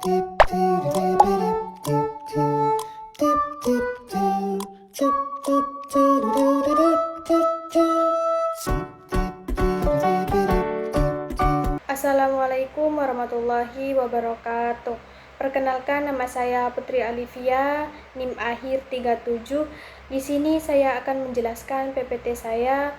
Assalamualaikum warahmatullahi wabarakatuh. Perkenalkan, nama saya Putri Alivia, NIM akhir 37. Di sini saya akan menjelaskan PPT saya.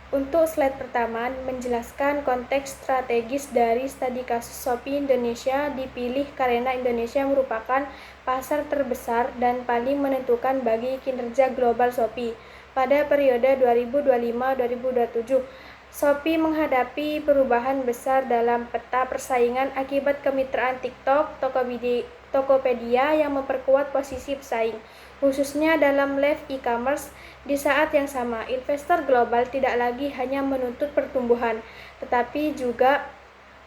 Untuk slide pertama, menjelaskan konteks strategis dari studi kasus Shopee Indonesia dipilih karena Indonesia merupakan pasar terbesar dan paling menentukan bagi kinerja global Shopee. Pada periode 2025-2027, Shopee menghadapi perubahan besar dalam peta persaingan akibat kemitraan TikTok, Tokopedia yang memperkuat posisi pesaing, khususnya dalam live e-commerce. Di saat yang sama, investor global tidak lagi hanya menuntut pertumbuhan, tetapi juga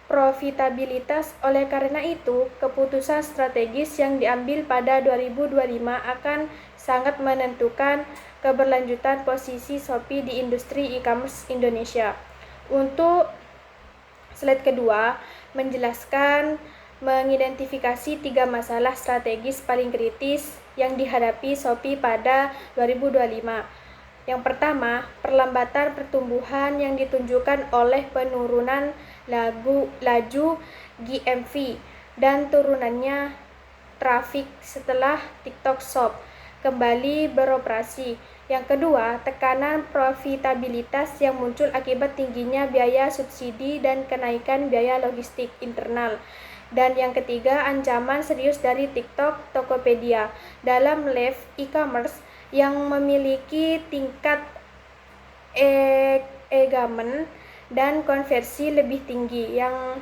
profitabilitas. Oleh karena itu, keputusan strategis yang diambil pada 2025 akan sangat menentukan keberlanjutan posisi Shopee di industri e-commerce Indonesia. Untuk slide kedua, mengidentifikasi 3 masalah strategis paling kritis yang dihadapi Shopee pada 2025. Yang pertama, perlambatan pertumbuhan yang ditunjukkan oleh penurunan laju GMV dan turunannya trafik setelah TikTok Shop kembali beroperasi. Yang kedua, tekanan profitabilitas yang muncul akibat tingginya biaya subsidi dan kenaikan biaya logistik internal. Dan yang ketiga, ancaman serius dari TikTok Tokopedia dalam live e-commerce yang memiliki tingkat engagement dan konversi lebih tinggi. Yang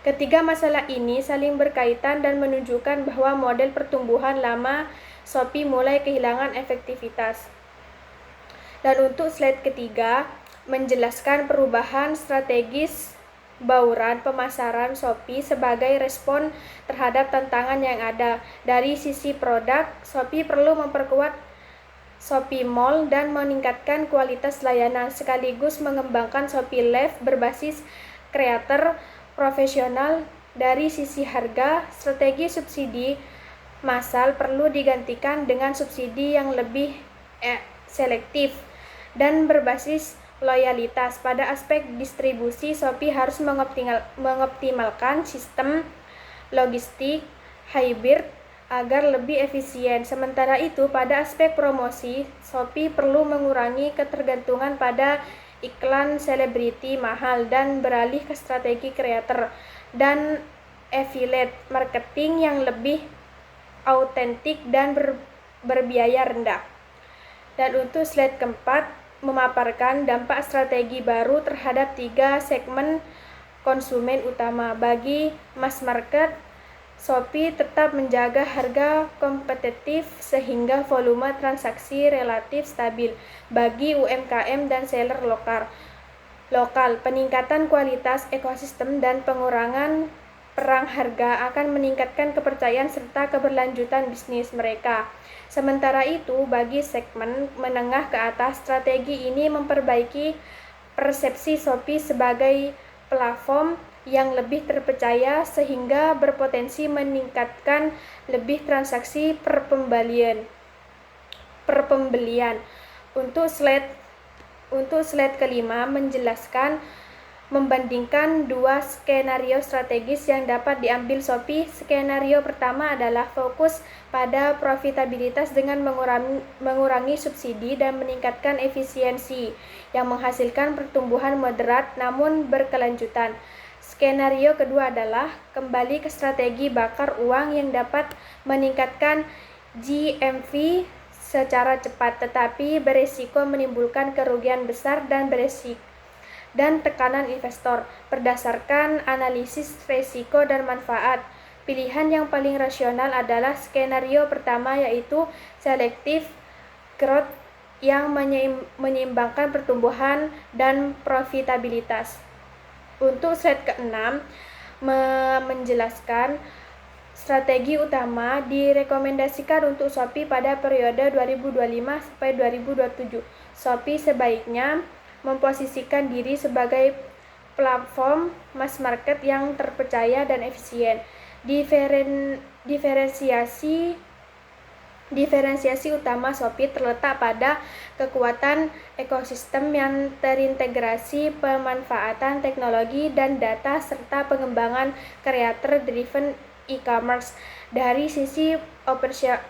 ketiga masalah ini saling berkaitan dan menunjukkan bahwa model pertumbuhan lama Shopee mulai kehilangan efektivitas. Dan untuk slide ketiga, menjelaskan perubahan strategis bauran pemasaran Shopee sebagai respon terhadap tantangan yang ada. Dari sisi produk, Shopee perlu memperkuat Shopee Mall dan meningkatkan kualitas layanan, sekaligus mengembangkan Shopee Live berbasis kreator profesional. Dari sisi harga, strategi subsidi massal perlu digantikan dengan subsidi yang lebih selektif dan berbasis loyalitas. Pada aspek distribusi, Shopee harus mengoptimalkan sistem logistik hybrid agar lebih efisien. Sementara itu, pada aspek promosi, Shopee perlu mengurangi ketergantungan pada iklan selebriti mahal dan beralih ke strategi kreator dan affiliate marketing yang lebih autentik dan berbiaya rendah. Dan untuk slide keempat, memaparkan dampak strategi baru terhadap 3 segmen konsumen utama. Bagi mass market, Shopee tetap menjaga harga kompetitif sehingga volume transaksi relatif stabil. Bagi UMKM dan seller lokal, peningkatan kualitas ekosistem dan pengurangan perang harga akan meningkatkan kepercayaan serta keberlanjutan bisnis mereka. Sementara itu, bagi segmen menengah ke atas, strategi ini memperbaiki persepsi Shopee sebagai platform yang lebih terpercaya sehingga berpotensi meningkatkan lebih transaksi per pembelian. Untuk slide kelima, membandingkan 2 skenario strategis yang dapat diambil Shopee. Skenario pertama adalah fokus pada profitabilitas dengan mengurangi subsidi dan meningkatkan efisiensi yang menghasilkan pertumbuhan moderat namun berkelanjutan. Skenario kedua adalah kembali ke strategi bakar uang yang dapat meningkatkan GMV secara cepat tetapi beresiko menimbulkan kerugian besar dan tekanan investor. Berdasarkan analisis risiko dan manfaat, pilihan yang paling rasional adalah skenario pertama, yaitu selective growth yang menyeimbangkan pertumbuhan dan profitabilitas. Untuk slide ke-6, menjelaskan strategi utama direkomendasikan untuk Shopee pada periode 2025 sampai 2027. Shopee sebaiknya memposisikan diri sebagai platform mass market yang terpercaya dan efisien. Diferensiasi utama Shopee terletak pada kekuatan ekosistem yang terintegrasi, pemanfaatan teknologi dan data, serta pengembangan creator-driven e-commerce. Dari sisi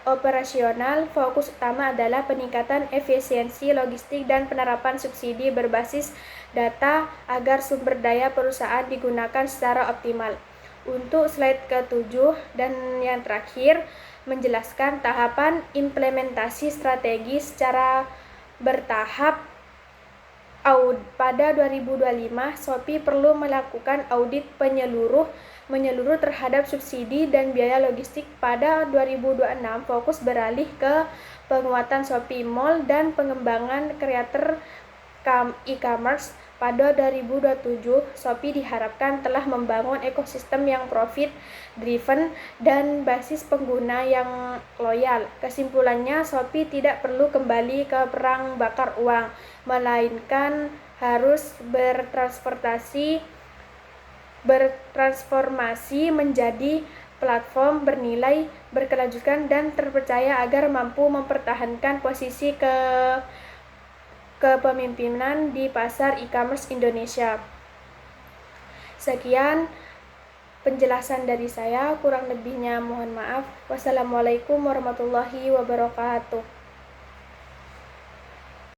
operasional, fokus utama adalah peningkatan efisiensi logistik dan penerapan subsidi berbasis data agar sumber daya perusahaan digunakan secara optimal. Untuk slide ke-7 dan yang terakhir, menjelaskan tahapan implementasi strategi secara bertahap. Pada 2025, Shopee perlu melakukan audit menyeluruh terhadap subsidi dan biaya logistik. Pada 2026, fokus beralih ke penguatan Shopee Mall dan pengembangan kreator e-commerce. Pada 2027, Shopee diharapkan telah membangun ekosistem yang profit-driven dan basis pengguna yang loyal. Kesimpulannya, Shopee tidak perlu kembali ke perang bakar uang, melainkan harus bertransformasi menjadi platform bernilai, berkelanjutan, dan terpercaya agar mampu mempertahankan posisi kepemimpinan di pasar e-commerce Indonesia. Sekian penjelasan dari saya, kurang lebihnya mohon maaf. Wassalamualaikum warahmatullahi wabarakatuh.